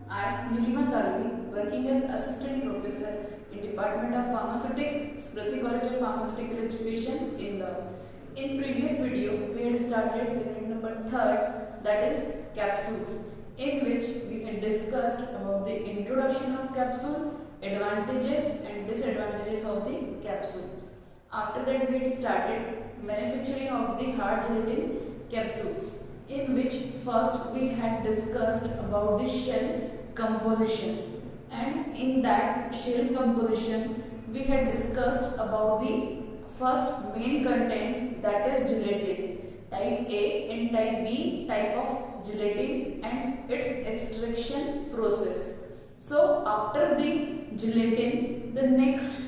I am Nilima Salvi, working as Assistant Professor in Department of Pharmaceutics, Smriti College of Pharmaceutical Education, Indore. In previous video, we had started unit number 3rd, that is capsules, in which we had discussed about the introduction of capsule, advantages and disadvantages of the capsule. After that, we had started manufacturing of the hard gelatin capsules, in which first we had discussed about the shell composition, and in that shell composition we had discussed about the first main content, that is gelatin type A and type B type of gelatin and its extraction process. So after the gelatin, the next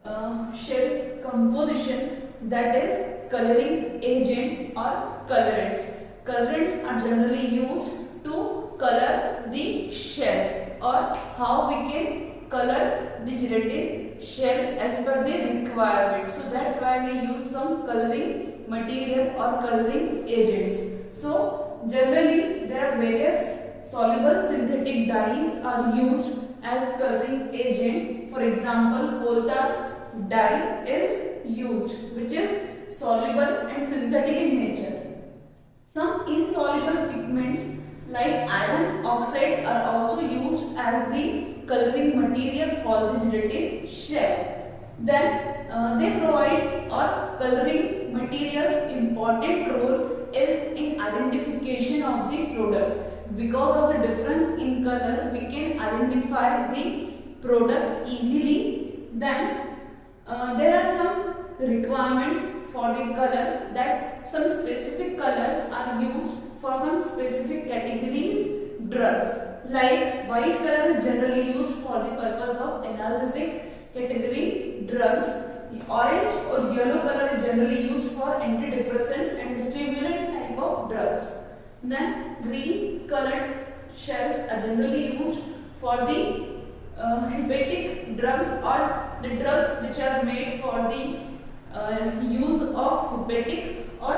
shell composition, that is coloring agent or colorants. Colorants are generally used to color the shell, or how we can color the gelatin shell as per the requirement. So that's why we use some coloring material or coloring agents. So generally there are various soluble synthetic dyes are used as coloring agent. For example, coal tar dye is used, which is soluble and synthetic in nature. Some insoluble pigments like iron oxide are also used as the coloring material for the gelatin shell. Then they provide, or coloring materials important role is in identification of the product. Because of the difference in color, we can identify the product easily. Then there are some requirements for the color, that some specific colors are used for some specific categories drugs. Like white color is generally used for the purpose of analgesic category drugs. Orange or yellow color is generally used for antidepressant and stimulant type of drugs. Then green colored shells are generally used for the hepatic drugs, or the drugs which are made for the use of hepatic, or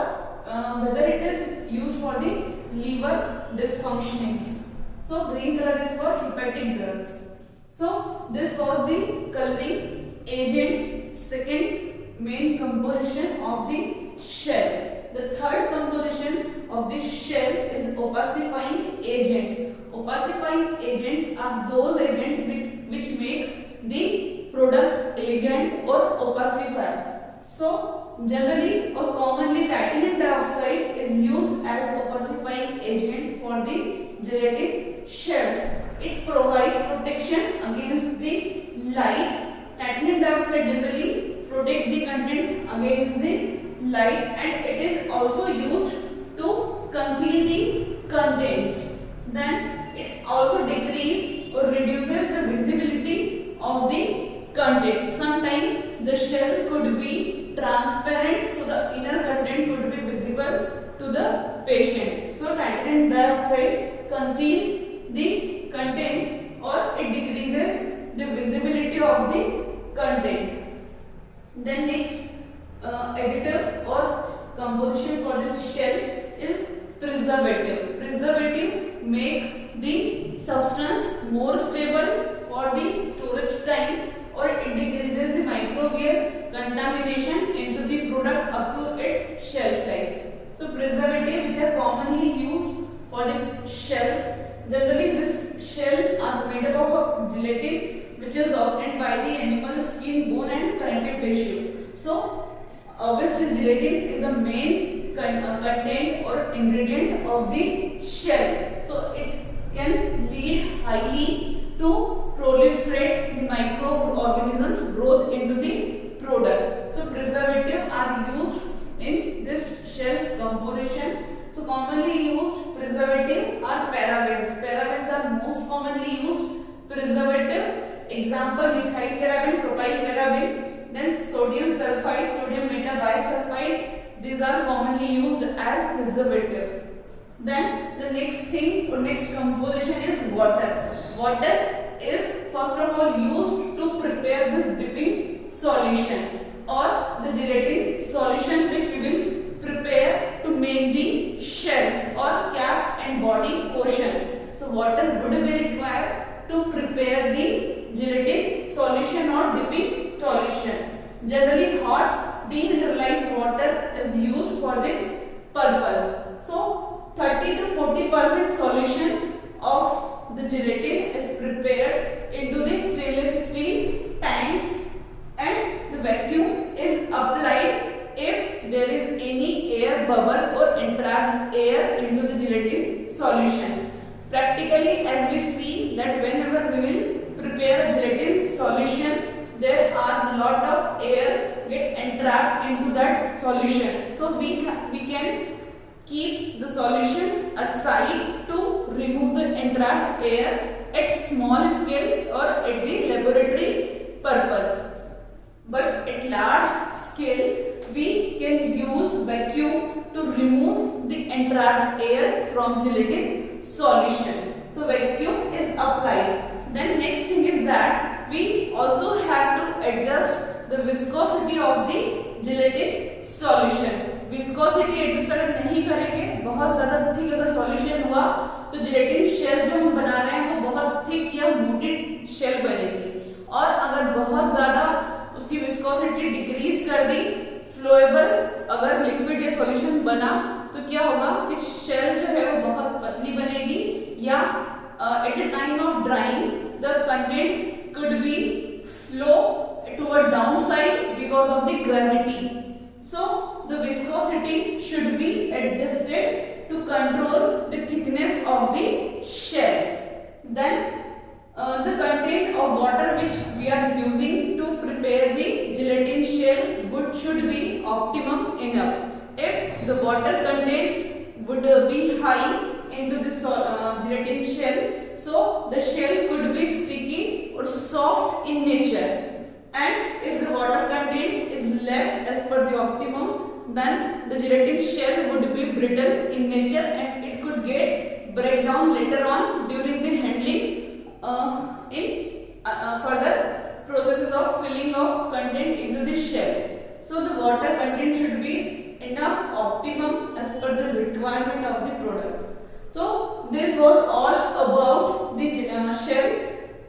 whether it is used for the liver dysfunctionings. So green color is for hepatic drugs. So this was the coloring agents, second main composition of the shell. The third composition of the shell is opacifying agent. Opacifying agents are those agents which make the product elegant or opacify. So generally or commonly titanium dioxide is used as opacifying agent for the gelatin shells. It provides protection against the light. Titanium dioxide generally protect the content against the light, and it is also used to conceal the contents. Then it also decreases or reduces the visibility of the content. Sometimes the shell could be transparent, so the inner content could be visible to the patient. So titanium dioxide conceals the content, or it decreases the visibility of the content. Then next additive or composition for this shell is preservative. Preservative make the substance more stable for the storage time, or it decreases the microbial contamination into the product up to its shelf life. So preservative which are commonly used for the shells. Generally this shell are made up of gelatin which is obtained by the animal skin, bone and connective tissue. So obviously gelatin is the main content or ingredient of the shell. So it can lead highly to proliferate the microorganisms growth into the product. So preservative are used in this shell composition. So commonly used preservative are parabens. Parabens are most commonly used preservative. Example, methyl paraben, propyl paraben. Then sodium sulfide, sodium metabisulfides. These are commonly used as preservative. Then the next thing or next composition is water. Water is first of all used to prepare this dipping solution, or the gelatin solution which we will prepare to make the shell or cap and body portion. So water Generally hot demineralized water is used for this purpose. So 30 to 40% solution of the gelatin is prepared into the stainless steel tanks and the vacuum is applied if there is any air bubble or entrapped air into the gelatin solution. Practically, as we see that whenever we will prepare a gelatin solution, there are lot of air get entrapped into that solution. So we can keep the solution aside to remove the entrapped air at small scale or at the laboratory purpose. But at large scale, we can use vacuum to remove the entrapped air from gelatin solution. So vacuum is applied. Then next thing is that we also have to adjust the viscosity of the gelatin solution. Viscosity adjust अगर नहीं करेंगे, बहुत ज्यादा thick अगर solution हुआ तो gelatin shell जो हम बना रहे हैं वो बहुत थिक या मोटी शेल बनेगी, और अगर बहुत ज्यादा उसकी विस्कोसिटी डिक्रीज कर दी, फ्लोएबल अगर लिक्विड या सॉल्यूशन बना तो क्या होगा कि शेल जो है वो बहुत पतली बनेगी, या eight the time of drawing the content could be flow toward downside because of the gravity. So the viscosity should be adjusted to control the thickness of the shell. Then the content of water which we are using to prepare the gelatin shell should be optimum enough. If the water content would be high into the gelatin shell, so the shell could be sticky or soft in nature. And if the water content is less as per the optimum, then the gelatin shell would be brittle in nature and it could get breakdown later on during the handling in further processes of filling of content into the shell. So the water content should be enough optimum as per the requirement of the product. So this was all about the shell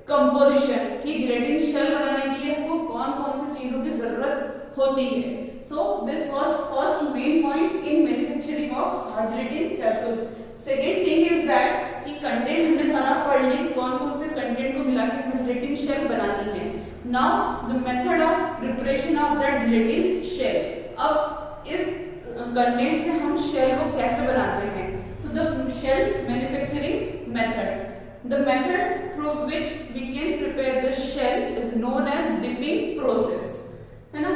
composition की gelatin shell बनाने के लिए हमको कौन कौन सी चीजों की जरूरत होती है. So this was first main point in manufacturing of gelatin capsule. Second thing is that कि कंटेंट हमने सारा पढ़ लिया कि कौन कौन से कंटेंट को मिला के हमें जिलेटिन शेल बनानी है. Now the method of preparation of that gelatin shell. अब इस कंटेंट से हम शेल को कैसे बनाते हैं. So the shell manufacturing method. The method through which we can prepare the shell is known as dipping process, है ना.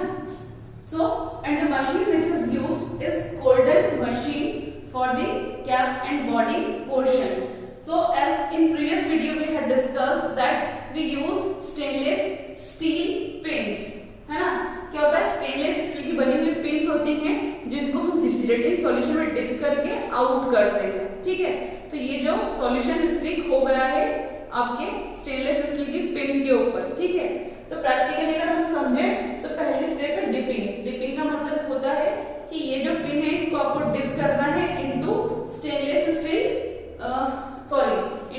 So and the machine which is used is Colden machine for the cap and body portion. So as in previous video we had discussed that we use stainless steel pins, है ना. क्या होता है, stainless steel की बनी हुई pins होती हैं जिनको हम जिलेटिन सॉल्यूशन में डिप करके आउट करते हैं. ठीक है, तो ये जो सॉल्यूशन स्टिक हो गया है आपके स्टेनलेस स्टील की पिन के ऊपर. ठीक है, तो प्रैक्टिकली अगर हम समझे तो पहली स्टेप है डिपिंग. डिपिंग का मतलब होता है कि ये जो पिन है इसको आपको डिप करना है into stainless steel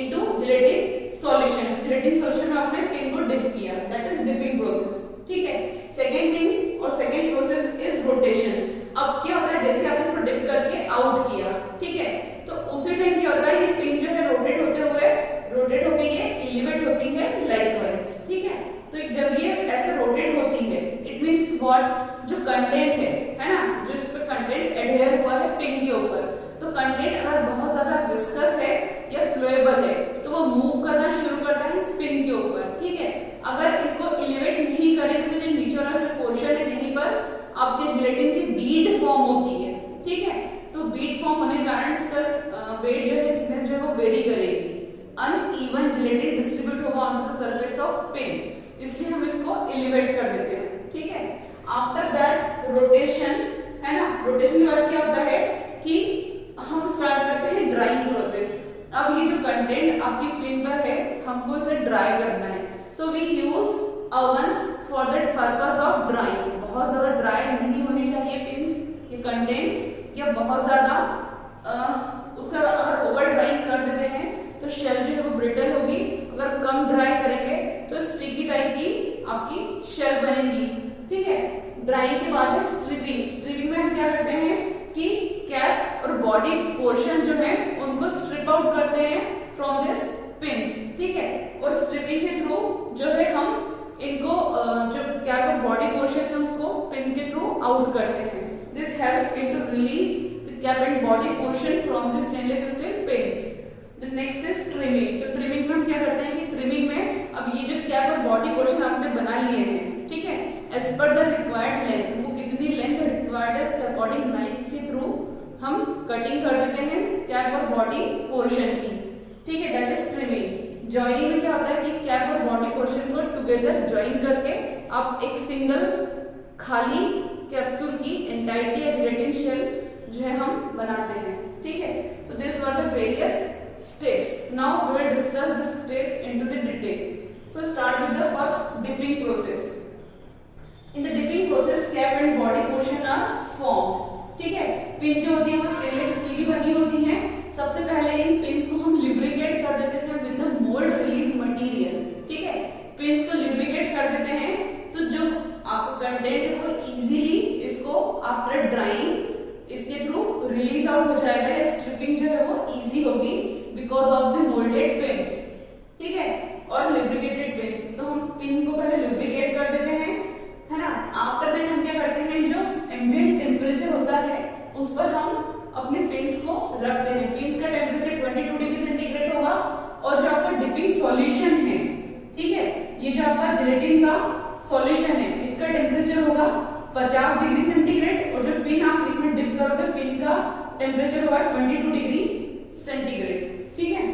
into gelatin solution. Gelatin solution में आपने पिन को डिप किया, दैट इज डिपिंग प्रोसेस. ठीक है, सेकेंड थिंग और सेकेंड प्रोसेस इज रोटेशन. अब क्या होता है, जैसे आपने इसको डिप करके आउट किया, ठीक है, तो उसी टाइम क्या होता है, ये पिन जो है रोटेट होके ये एलिवेट होती है लाइकवाइज. ठीक है, तो जब ये ऐसे रोटेट होती है इट मींस व्हाट, जो कंटेंट है ना, जो इस पर कंटेंट एडहेयर हुआ है पिन के ऊपर, तो कंटेंट अगर बहुत ज्यादा विस्कस है या फ्लोएबल है तो वो मूव करना शुरू करता है स्पिन के ऊपर. ठीक है, अगर इसको एलिवेट नहीं करेंगे तो जो नीचे वाला जो पोर्शन है यहीं पर आपके जिलेटिन की बीड फॉर्म होती है. ठीक है, तो बीड फॉर्म होने के कारण इसका वेट जो है, थिकनेस जो है वो वेरी करेगी. अनइवन जिलेटिन डिस्ट्रीब्यूट होगा on the surface of pin, इसलिए हम इसको एलिवेट कर देते हैं. ठीक है, आफ्टर दैट रोटेशन, है ना. रोटेशन के बाद क्या होता है कि हम स्टार्ट करते हैं ड्राइंग प्रोसेस. अब ये जो कंटेंट आपकी पिन पर है हमको इसे ड्राई करना है. So we use ovens for that purpose of drying. बहुत ज्यादा ड्राई नहीं होनी चाहिए पिंस, ये कंटेंट, या बहुत ज्यादा उसका अगर ओवर ड्राइंग कर देते हैं तो शेल जो है वो ब्रिटल होगी. अगर कम ड्राई करेंगे तो स्टिकी टाइप की आपकी शेल बनेगी. ठीक है, ड्राइंग के बाद है स्ट्रिपिंग। स्ट्रिपिंग में हम क्या करते हैं कि कैप और बॉडी पोर्शन जो है उनको स्ट्रिप आउट करते हैं फ्रॉम दिस पिंस, ठीक है। और स्ट्रिपिंग के थ्रू जो है हम इनको जो कैप और बॉडी पोर्शन है उसको पिन के थ्रू आउट करते हैं। This help in to release the cap and body portion from the stainless steel pins. The next is trimming. तो ट्रिमिंग में हम क्या करते हैं कि ट्रिमिंग में अब ये जो कैप और बॉडी पोर्शन आपने बना लिए हैं, ठीक है, as per the required length, वो कितनी लेंथ रिक्वायर्ड है उसके अकॉर्डिंग नाइफ के थ्रू हम कटिंग कर देते हैं कैप और बॉडी पोर्शन की, ठीक है, दैट इज ट्रिमिंग। जॉइनिंग में क्या होता है कि कैप और बॉडी पोर्शन को टुगेदर ज्वाइन करके आप एक सिंगल खाली कैप्सूल की एंटायरिटी या जिलेटिन शेल जो है हम बनाते हैं, ठीक है। So these were the various steps. Now we will discuss the steps into the detail. So start with the first dipping process. In the dipping process, cap and body portion are formed. ठीक है, pin जो होती है वो stainless steel की बनी होती है। सबसे पहले इन पिंस को हम लिब्रिकेट कर देते हैं with the mould release material, ठीक है। पिंस को लिब्रिकेट कर देते हैं तो जो आपका कंटेंट है वो इजीली इसको आफ्टर ड्राइंग इसके थ्रू रिलीज आउट हो जाएगा या स्ट्रिपिंग जो है वो इजी होगी because of the moulded pins, ठीक है, और लिब्रिकेटेड पिंस। तो हम पिन को पहले लिब्रिकेट कर देते हैं, है ना। आफ्टर दैट हम क्या करते हैं जो एम्बिएंट टेम्परेचर होता है उस पर हम अपने पिंस को रखते हैं। पिंस का टेम्परेचर 22 डिग्री सेंटीग्रेड होगा और जो आपका डिपिंग सॉल्यूशन है, ठीक है, ये जो आपका जिलेटिन का सॉल्यूशन है इसका टेम्परेचर होगा 50 डिग्री सेंटीग्रेड और जो पिन आप इसमें डिप करोगे पिन का टेम्परेचर होगा 22 डिग्री सेंटीग्रेड, ठीक है।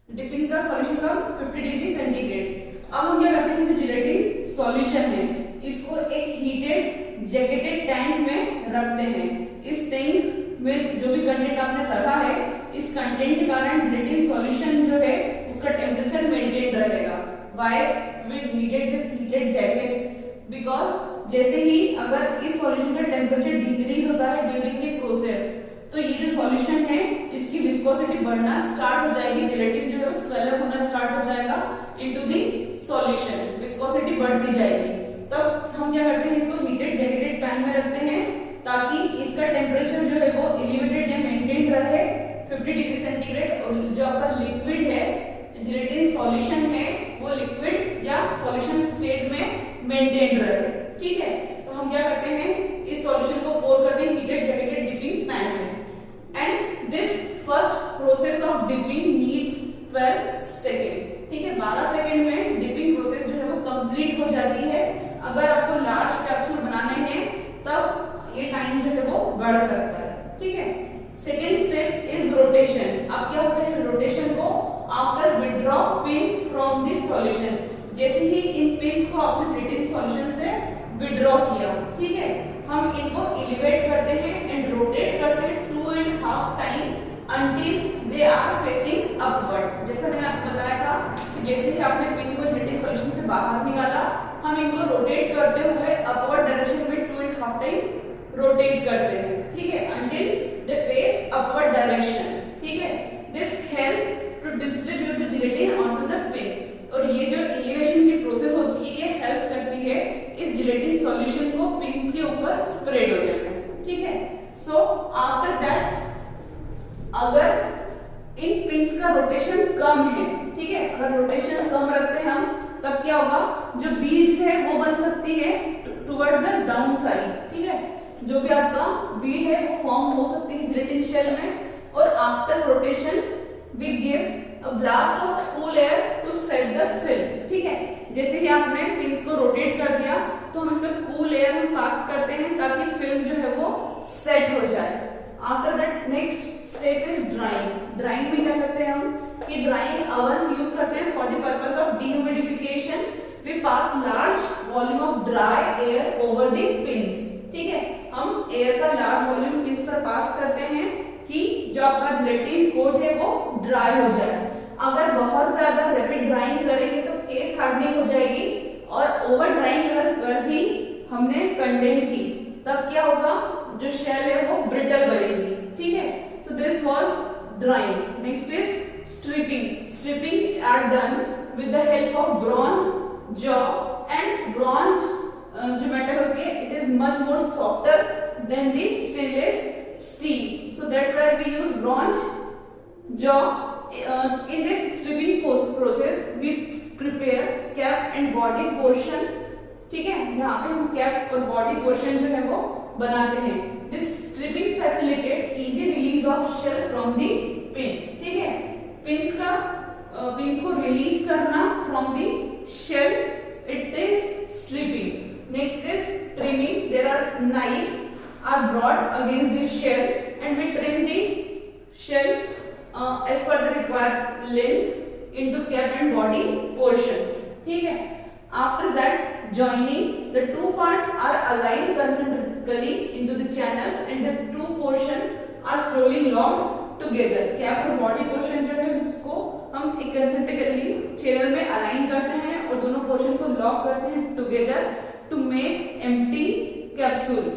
डिपिंग का सॉल्यूशन का 50 डिग्री सेंटीग्रेड। अब हम क्या करते हैं जो जिलेटिन सॉल्यूशन है इसको एक हीटेड जैकेटेड टैंक में रखते हैं। इस टैंक में जो भी कंटेंट आपने रखा है इस कंटेंट के कारण जिलेटिन सॉल्यूशन जो है उसका टेम्परेचर मेंटेन रहेगा। Why we needed this heated jacket because जैसे ही अगर इस सॉल्यूशन का टेम्परेचर डिक्रीज होता है ड्यूरिंग द प्रोसेस तो ये जो सॉल्यूशन है इसकी विस्कोसिटी बढ़ना स्टार्ट हो जाएगी, जिलेटिन जो है वो स्वेल अप होना स्टार्ट हो जाएगा इनटू द सॉल्यूशन, विस्कोसिटी बढ़ती जाएगी। तब हम क्या करते हैं इसको हीटेड जैकेटेड पैन में रखते हैं ताकि इसका टेम्परेचर जो है वो एलिवेटेड या मेंटेन रहे 50 डिग्री सेंटीग्रेड और जो आपका लिक्विड है जिलेटिन सॉल्यूशन है वो लिक्विड या सॉल्यूशन स्टेट में मेंटेन रहे, ठीक है। तो हम क्या करते हैं इस सॉल्यूशन को पोर करते हैं हीटेड जैकेटेड डिपिंग पैन में and this first process of dipping needs 12 second, ठीक है। 12 सेकेंड में डिपिंग प्रोसेस जो है वो कंप्लीट हो जाती है। अगर आपको लार्ज कैप्सूल बनाने हैं तब ये टाइम जो है वो बढ़ सकता है, ठीक है। Second step is rotation. अब क्या होता है रोटेशन को after withdraw pin from the solution, जैसे ही इन पिन्स को आपने जिलेटिन सॉल्यूशन से विड्रॉ किया, ठीक है, हम इनको एलिवेट करते हैं एंड रोटेट करते हैं 2.5 time until they are facing upward। जैसा मैंने आपको बताया था कि जैसे ही आपने पिन को जिलेटिन सॉल्यूशन से बाहर निकाला हम इनको रोटेट करते हुए अपवर्ड डायरेक्शन में 2.5 टाइम रोटेट करते हैं, ठीक है, until they face upward direction, ठीक है। This help to distribute the gelatin onto the pin। और ये जो एलिवेशन की प्रोसेस होती है ये हेल्प करती है इस जिलेटिन सॉल्यूशन को पिंस के ऊपर स्प्रेड होने में, ठीक है। सो आफ्टर दैट अगर इन पिंस का रोटेशन कम है, ठीक है, अगर रोटेशन कम रखते हैं हम तब क्या होगा जो बीड्स है वो बन सकती है टुवर्ड्स द डाउन साइड, ठीक है, जो भी आपका बीड है वो फॉर्म हो सकती है जिलेटिन शेल में। और after rotation we give a blast of cool air to set the film, ठीक है। जैसे ही आपने पिंस को रोटेट कर दिया तो हम इसमें कूल एयर हम पास करते हैं ताकि फिल्म जो है वो सेट हो जाए। After that next step is drawing. Drawing में क्या करते हैं हम कि ड्राइंग ओवन्स यूज करते हैं for the purpose of dehumidification. We pass large volume of dry air over the pins, ठीक है, हम एयर का लार्ज वॉल्यूम पिंस पर पास करते हैं कि जो आपका जिलेटिन कोट है वो ड्राई हो जाए। अगर बहुत ज्यादा रैपिड ड्राइंग करेंगे तो केस हार्डनिंग हो जाएगी और ओवर ड्राइंग अगर कर दी हमने कंटेंट की तब क्या होगा जो शेल है वो ब्रिटल बनेगी, ठीक है। So this was drying. Next is stripping. Stripping are done with the help of bronze jaw and bronze जो मेटल होती है much more softer than the stainless steel. So that's why we use bronze jaw. In this stripping process we prepare cap and body portion. ठीक है, यहाँ पे हम cap और body portion जो है वो बनाते हैं. This stripping facilitate easy release of shell from the pin. ठीक है, पिंस को रिलीज करना from the shell, it is stripping. Next is trimming. There are knives are brought against the shell and we trim the shell as per the required length into cap and body portions. ठीक है, after that joining, the two parts are aligned concentrically into the channels and the two portion are slowly locked together. cap और body portion जो है उसको हम एक concentrically channel में align करते हैं और दोनों portion को lock करते हैं together to make empty capsule.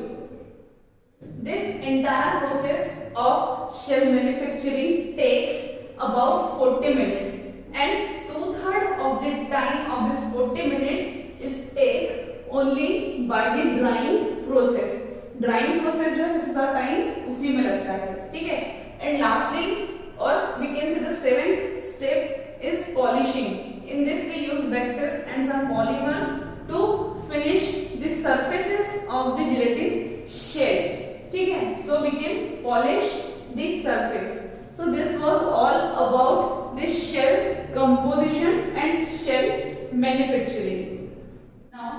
This entire process of shell manufacturing takes about 40 minutes and 2/3 of the time of this 40 minutes is take only by the drying process. Drying process जो है सबसे time उसी में लगता है. ठीक है, and lastly or we can say the seventh step is polishing. In this we use waxes and some polymers to finish the surfaces of the gelatin shell. ठीक है, so we can polish the surface. So this was all about the shell composition and shell manufacturing. Now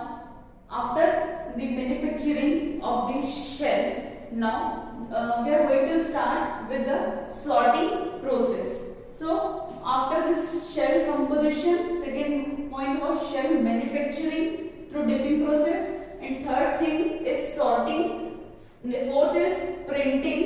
after the manufacturing of the shell, now we are going to start with the sorting process. So after this shell composition, second point was shell manufacturing through dipping process, and third thing is sorting. The fourth is printing,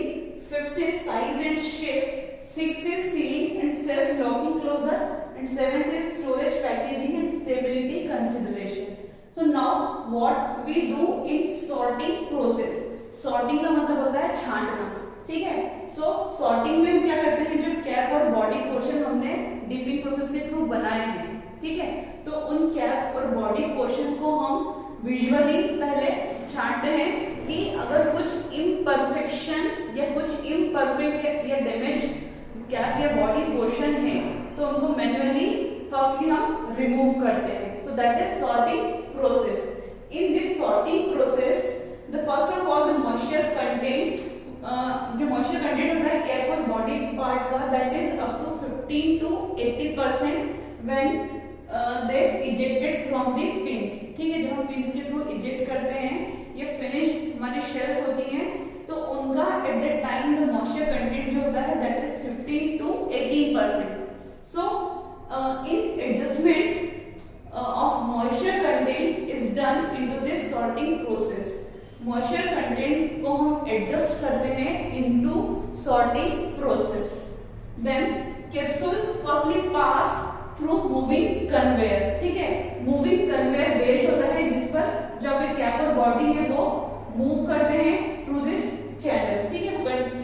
fifth is size and shape, sixth is sealing and self-locking closure, and seventh is storage, packaging and stability consideration. So now what we do in sorting process. Sorting का मतलब होता है छांटना. ठीक है, so sorting में हम क्या करते हैं, जो कैप और बॉडी पोर्शन हमने डिपिंग प्रोसेस के थ्रू बनाए हैं. ठीक है, तो उन कैप और बॉडी पोर्शन को हम विजुअली पहले छांटते हैं कि अगर कुछ इम्परफेक्शन या कुछ इम्परफेक्ट या डैमेज्ड कैप या बॉडी पोर्शन है तो उनको मैन्युअली फर्स्टली हम रिमूव करते हैं. So that is sorting process. In this sorting process the first of all the moisture content, जो मॉइस्चर कंटेंट होता है कैप और बॉडी पार्ट का, that is up to 15 to 80% when they ejected from the pins. ठीक है, जब हम pins के थ्रू इजेक्ट करते हैं, ये फिनिश्ड हमारी शेल्स होती हैं, तो उनका at that time the moisture content जो होता है that is 15 to 18%. So in adjustment of moisture content is done into this sorting process. Moisture content को हम एडजस्ट करते हैं into sorting process. Then capsule firstly pass through moving conveyor. ठीक है, moving conveyor belt होता है जिस पर जो आपके कैप और बॉडी है वो मूव करते हैं थ्रू दिस चैनल. ठीक है,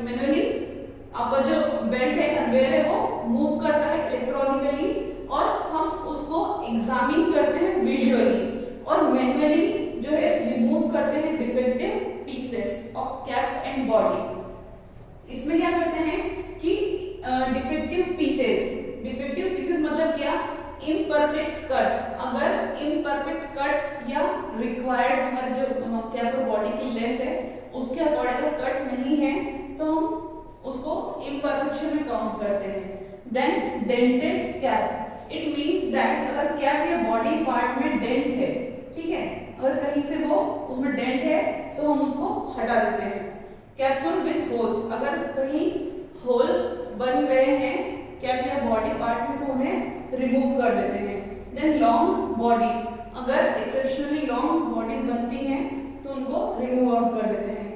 मैन्युअली आपका जो बेल्ट है, कन्वेयर है, वो मूव करता है इलेक्ट्रॉनिकली और हम उसको एग्जामिन करते हैं विजुअली और मैन्युअली जो है रिमूव करते हैं defective pieces of cap and body. इसमें क्या करते हैं कि डिफेक्टिव पीसेस मतलब क्या, इम्परफेक्ट कट. अगर इम्परफेक्ट कट या रिक्वायर्ड हमारे जो कैप और बॉडी की लेंथ है उसके अकॉर्डिंग अगर कट्स नहीं है तो हम उसको इम्परफेक्शन में काउंट करते हैं. Then dented cap. It means that अगर कैप या बॉडी पार्ट में डेंट है, ठीक है, अगर कहीं से वो उसमें डेंट है तो हम उसको हटा देते हैं. Capsule with holes. अगर कहीं होल बन गए हैं कैप या बॉडी पार्ट में तो उन्हें रिमूव कर देते हैं. Then long bodies. अगर एक्सेप्शनली लॉन्ग बॉडीज बनती हैं तो उनको रिमूव आउट कर देते हैं.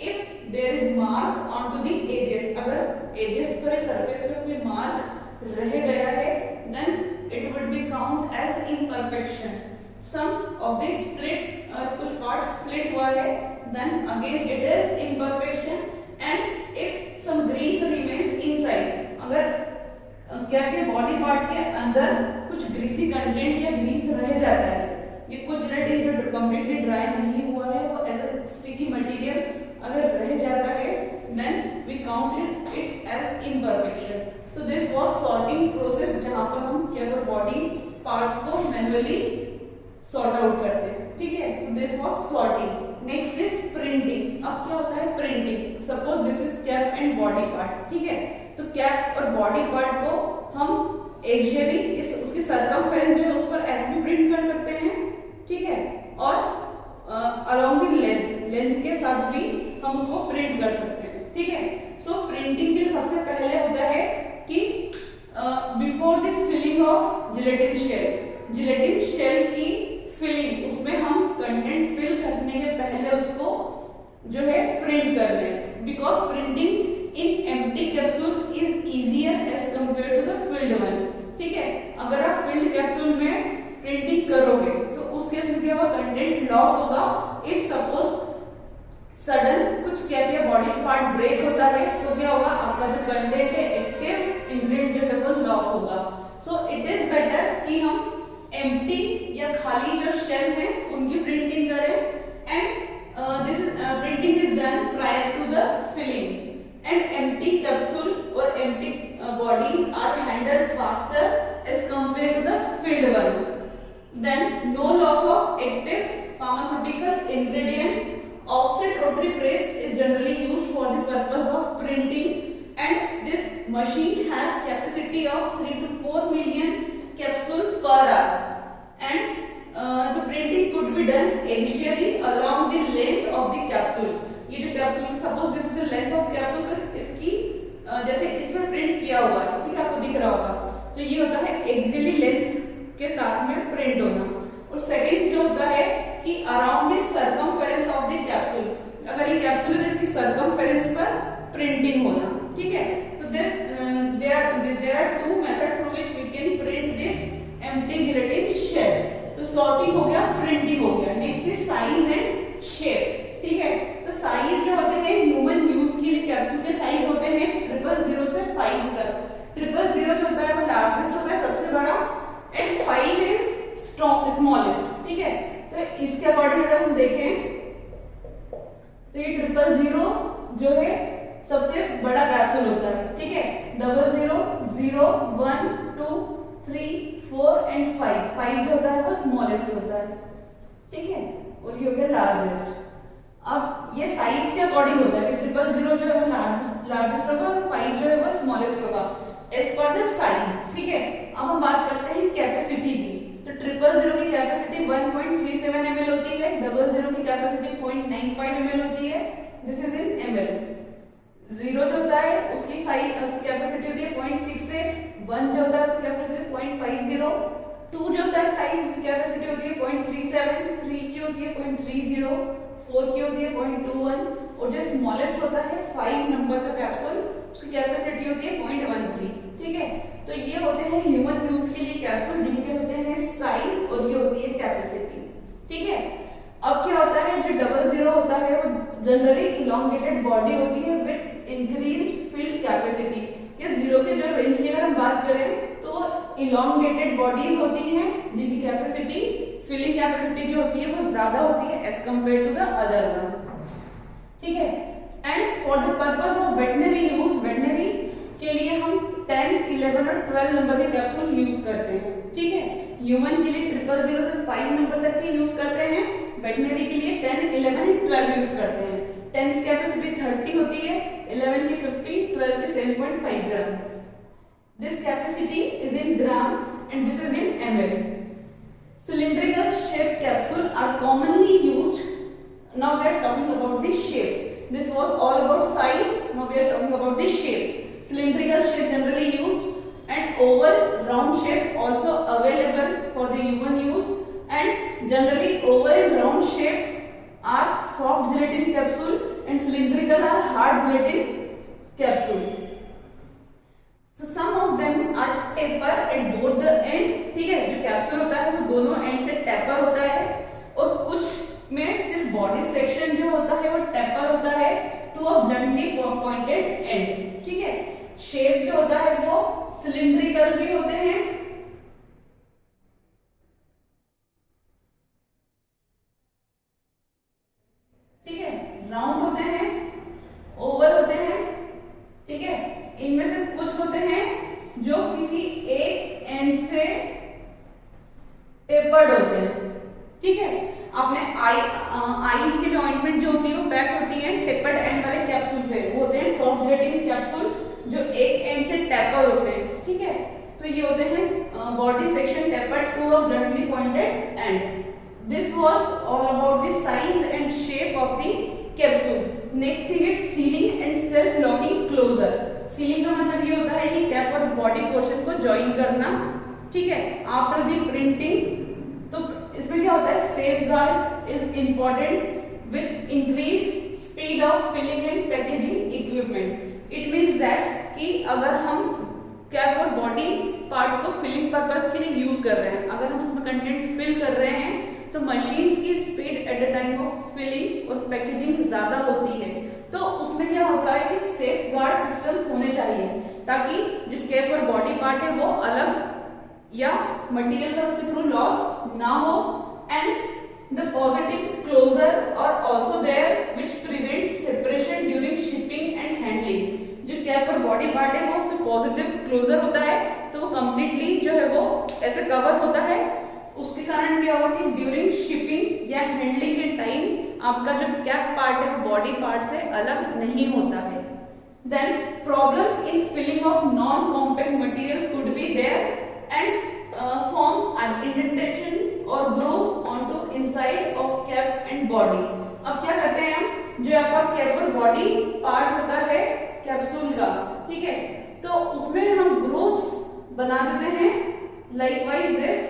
If there is mark on to the edges. अगर एजेस पर सरफेस पे कोई मार्क रह गया है then it would be count as imperfection. Some of the splits, अगर कुछ पार्ट स्प्लिट हुआ है then again it is imperfection. And if some grease remains inside. अगर कैप या बॉडी पार्ट के अंदर कुछ ग्रीसी कंटेंट या ग्रीस रह जाता है, ये कुछ जेलेटिन जो कंप्लीटली ड्राई नहीं हुआ है वो ऐसा counted it as imperfection. So this was sorting process, जहां पर हम क्या कर बॉडी पार्ट्स को मैन्युअली सॉर्ट आउट करते हैं, ठीक है। So this was sorting. Next is printing. अब क्या होता है printing? Suppose this is cap and body part, ठीक है। तो कैप और बॉडी पार्ट को हम एक्सियली इस उसकी सर्कमफेरेंस जो है उस पर ऐसे भी प्रिंट कर सकते हैं, ठीक है। और अलोंग द लेंथ के साथ भी हम उसको प्रिंट कर सकते हैं, ठीक है। सो प्रिंटिंग के लिए सबसे पहले होता है कि before the filling of gelatin shell की फिलिंग, उसमें हम कंटेंट फिल करने के पहले उसको जो है प्रिंट कर लें, because printing in empty capsule is easier as compare to the filled one, ठीक है। अगर आप फिल्ड कैप्सूल में प्रिंटिंग करोगे तो उस केस में क्या होगा, कंटेंट लॉस होगा। इफ सपोज सडन कुछ कैप या बॉडी पार्ट ब्रेक होता है तो क्या होगा, आपका जो कंटेंट है, एक्टिव इंग्रेडिएंट जो है वो लॉस होगा। सो इट इज बेटर कि हम एम्प्टी या खाली जो शेल है उनकी प्रिंटिंग करें, and this printing is done prior to the filling, and empty capsule और empty bodies are handled faster as compare to the filled one. Then no loss of active pharmaceutical ingredient. Offset rotary press is generally used for the purpose of printing, and this machine has capacity of 3 to 4 million capsule per hour, and the printing could be done axially along the length of the capsule. ये जो capsule, suppose this is the length of capsule, तो इसकी जैसे इसमें print किया हुआ है, ठीक है, आपको दिख रहा होगा, तो ये होता है एक्सियली लेंथ के साथ में प्रिंट होना। और सेकंड जो होता है कि around the circumference of the capsule, अगर ये कैप्सूल है इसकी सर्कमफेरेंस पर प्रिंटिंग होना, ठीक है। So there are two method through which we can print this empty gelatin shell. तो सॉर्टिंग हो गया, प्रिंटिंग हो गया। Next is size and shape, ठीक है। तो साइज जो होते हैं ह्यूमन यूज के लिए कैप्सूल के साइज होते हैं 000 से 5 तक। 000 जो होता है वो लार्जेस्ट होता है, सबसे बड़ा, एंड 5 इज स्मॉलेस्ट, ठीक है। तो इसके अकॉर्डिंग अगर हम देखें तो ये 000 जो है सबसे बड़ा कैप्सूल होता है, ठीक है। 00, 0, 1, 2, 3, 4 एंड 5 जो होता है वो स्मॉलेस्ट होता है, ठीक है। और ये हो गया लार्जेस्ट। अब ये साइज के अकॉर्डिंग होता है कि 000 जो है लार्जेस्ट होगा और 5 जो है वो स्मॉलेस्ट होगा एज पर द साइज, ठीक है। अब हम बात करते हैं कैपेसिटी की। तो 000 की कैपेसिटी 1.37 ml होती है, 00 की कैपेसिटी 0.95 ml होती है, दिस इज इन ml। 0 जो होता है उसकी साइज कैपेसिटी होती है 0.68, 1 जो होता है उसकी कैपेसिटी 0.50, 2 जो होता है साइज उसकी कैपेसिटी होती है 0.37, 3 की होती है 0.30, 4 की होती है 0.21, और जो स्मॉलेस्ट होता है 5 नंबर का कैप्सूल उसकी कैपेसिटी होती है 0.13, ठीक है। तो ये होते हैं ह्यूमन यूज के लिए कैप्सूल जिनके होते हैं साइज और ये होती है कैपेसिटी, ठीक है। अब क्या होता है, जो 00 होता है वो जनरली इलोंगेटेड बॉडी होती है विद इंक्रीज्ड फील्ड कैपेसिटी। ये 0 के जो रेंज की अगर हम बात करें तो इलोंगेटेड बॉडीज होती हैं जिनकी कैपेसिटी, फिलिंग कैपेसिटी जो होती है वो ज्यादा होती है as compare to the other one, ठीक है। And for the purpose of veterinary use, veterinary के लिए हम 10, 11 और 12 नंबर के कैप्सूल यूज करते हैं, ठीक है। ह्यूमन के लिए 000 से 5 नंबर तक के यूज करते हैं, वेटनरी के लिए 10, 11 और 12 यूज करते हैं। 10 की कैपेसिटी 30 होती है, 11 की 50, 12 की 7.5 gram. This capacity is in gram and this is in ml। Cylindrical shaped capsule are commonly used. Now we are talking about the shape. This was all about size. Now we are talking about the shape. Cylindrical shape generally used, and oval, round shape also available for the human use. And generally oval and round shape are soft gelatin capsule, and cylindrical are hard gelatin capsule. So some of them are taper at both the end, ठीक है। जो capsule होता है वो दोनों and से taper होता है, और कुछ में सिर्फ बॉडी सेक्शन जो होता है वो टेपर होता है to a bluntly pointed end, ठीक है। शेप जो होता है वो सिलिंड्रिकल भी होते हैं, ठीक है, राउंड होते हैं, ओवल होते हैं, इनमें से कुछ होते हैं जो किसी एक एंड से टेपर्ड होते हैं, ठीक है। आपने आईज के जो ऑइंटमेंट जो होती है वो पैक होती है टेपर्ड एंड वाले कैप्सूल से, वो होते हैं सॉफ्ट जेलेटिन कैप्सूल जो एक एंड से टेपर होते हैं, ठीक है। तो ये होते हैं body section tapered to a bluntly pointed end. This was all about the size and shape of the capsule. Next thing is sealing and self locking closure. Sealing का मतलब ये होता है कि कैप और बॉडी पोर्शन को join करना, ठीक है, आफ्टर द प्रिंटिंग। तो इसमें क्या होता है, safeguards is important with increase speed of filling and packaging equipment. It means that कि अगर हम कैप और बॉडी पार्ट्स को फिलिंग पर्पस के लिए यूज कर रहे हैं, अगर हम उसमें कंटेंट फिल कर रहे हैं तो मशीन्स की speed at the time of filling और पैकेजिंग ज्यादा होती है। तो उसमें क्या होता है कि सेफ गार्ड सिस्टम्स होने चाहिए ताकि जो कैप और बॉडी पार्ट है वो अलग या मटेरियल का उसके थ्रू लॉस ना हो, एंड द पॉजिटिव क्लोजर और also there which prevents separation during shipping and handling. जो कैप और बॉडी पार्ट है वो उससे पॉजिटिव क्लोजर होता है तो वो कंप्लीटली जो है वो ऐसे कवर होता है। उसके कारण क्या होगा कि ड्यूरिंग शिपिंग या हैंडलिंग के टाइम आपका जो कैप पार्ट है वो बॉडी पार्ट से अलग नहीं होता है। Then problem in filling of non compact material could be there and form an indentation or groove onto inside of cap and body। अब क्या करते हैं हम, जो आपका कैप और बॉडी पार्ट होता है कैप्सूल का, ठीक है, तो उसमें हम ग्रूव्स बना देते हैं लाइकवाइज दिस।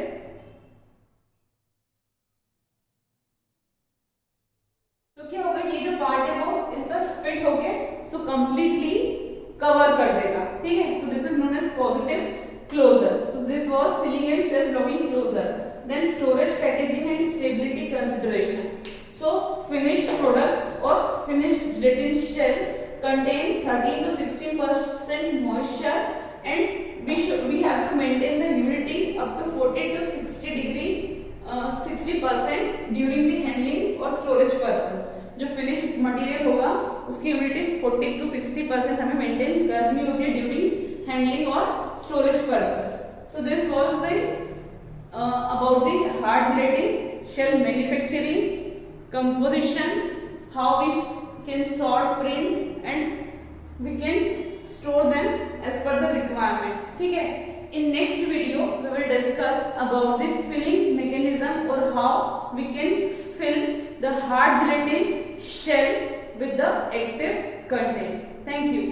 तो क्या होगा, ये जो पार्ट है वो इस पर फिट होके सो कंप्लीटली कवर कर देगा, ठीक है। So this is known as positive closure। So this was sealing and self-locking closure। Then storage, packaging and stability consideration। So finished product or finished gelatin shell contain 13 to 16% moisture and we have to maintain the humidity up to 40 to 60% during the handling or storage purpose। जो finished material होगा उसकी humidity 40 to 60% हमें maintain करनी होती है during handling or storage purpose। So this was the about the hard gelatin shell manufacturing, composition, how we can sort, print and we can store them as per the requirement, ठीक है। In next video we will discuss about the filling mechanism or how we can fill the hard gelatin shell with the active content। Thank you।